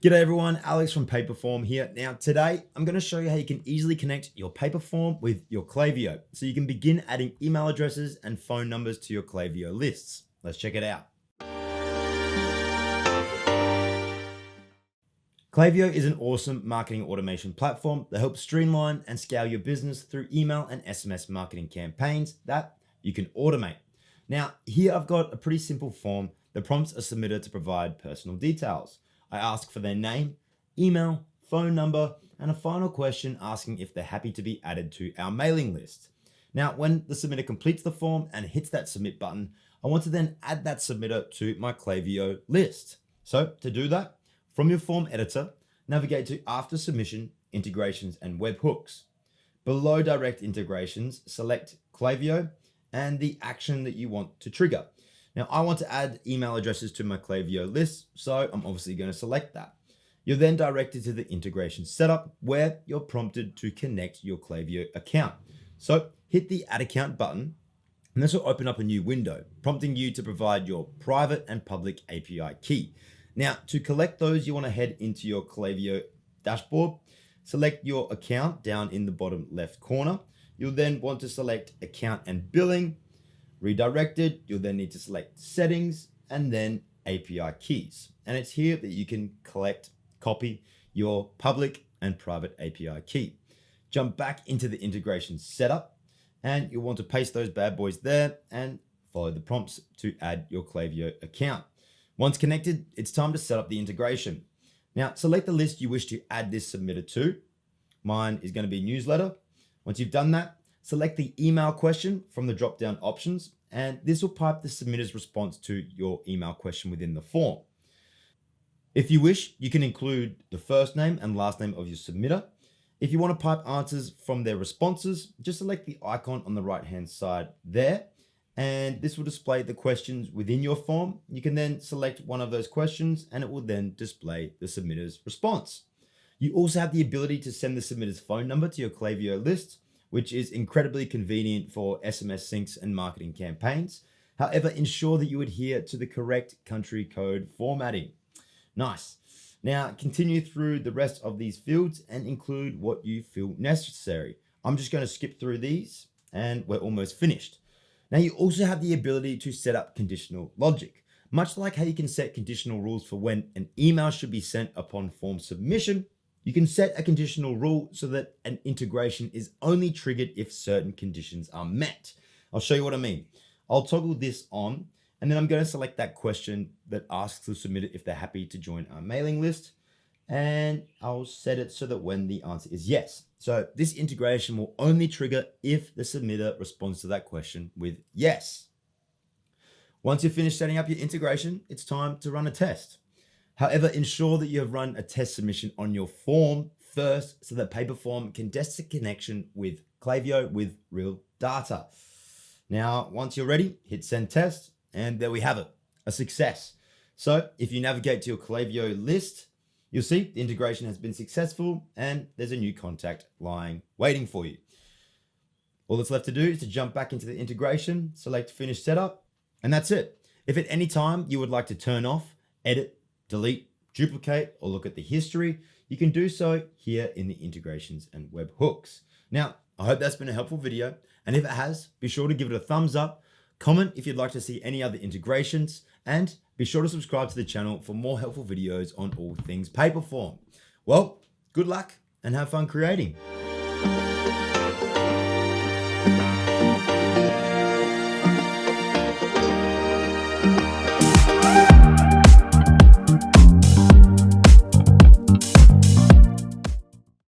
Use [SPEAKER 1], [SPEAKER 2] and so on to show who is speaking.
[SPEAKER 1] G'day everyone, Alex from Paperform here. Now today, I'm going to show you how you can easily connect your Paperform with your Klaviyo so you can begin adding email addresses and phone numbers to your Klaviyo lists. Let's check it out. Klaviyo is an awesome marketing automation platform that helps streamline and scale your business through email and SMS marketing campaigns that you can automate. Now, here I've got a pretty simple form that prompts a submitter to provide personal details. I ask for their name, email, phone number, and a final question asking if they're happy to be added to our mailing list. Now, when the submitter completes the form and hits that submit button, I want to then add that submitter to my Klaviyo list. So to do that, from your form editor, navigate to After Submission Integrations and Webhooks. Below direct integrations, select Klaviyo and the action that you want to trigger. Now, I want to add email addresses to my Klaviyo list, so I'm obviously going to select that. You're then directed to the integration setup where you're prompted to connect your Klaviyo account. So hit the Add Account button, and this will open up a new window, prompting you to provide your private and public API key. Now, to collect those, you want to head into your Klaviyo dashboard, select your account down in the bottom left corner. You'll then want to select Account and Billing. Redirected, you'll then need to select Settings and then API keys. And it's here that you can copy your public and private API key. Jump back into the integration setup and you'll want to paste those bad boys there and follow the prompts to add your Klaviyo account. Once connected, it's time to set up the integration. Now, select the list you wish to add this submitter to. Mine is going to be newsletter. Once you've done that, select the email question from the drop-down options, and this will pipe the submitter's response to your email question within the form. If you wish, you can include the first name and last name of your submitter. If you want to pipe answers from their responses, just select the icon on the right-hand side there, and this will display the questions within your form. You can then select one of those questions, and it will then display the submitter's response. You also have the ability to send the submitter's phone number to your Klaviyo list, which is incredibly convenient for SMS syncs and marketing campaigns. However, ensure that you adhere to the correct country code formatting. Nice. Now, continue through the rest of these fields and include what you feel necessary. I'm just going to skip through these and we're almost finished. Now, you also have the ability to set up conditional logic. Much like how you can set conditional rules for when an email should be sent upon form submission, you can set a conditional rule so that an integration is only triggered if certain conditions are met. I'll show you what I mean. I'll toggle this on, and then I'm going to select that question that asks the submitter if they're happy to join our mailing list. And I'll set it so that when the answer is yes. So this integration will only trigger if the submitter responds to that question with yes. Once you've finished setting up your integration, it's time to run a test. However, ensure that you have run a test submission on your form first so that Paperform can test the connection with Klaviyo with real data. Now, once you're ready, hit send test, and there we have it, a success. So if you navigate to your Klaviyo list, you'll see the integration has been successful and there's a new contact lying waiting for you. All that's left to do is to jump back into the integration, select finish setup, and that's it. If at any time you would like to turn off, edit, delete, duplicate, or look at the history, you can do so here in the integrations and webhooks. Now, I hope that's been a helpful video. And if it has, be sure to give it a thumbs up, comment if you'd like to see any other integrations, and be sure to subscribe to the channel for more helpful videos on all things Paperform. Well, good luck and have fun creating.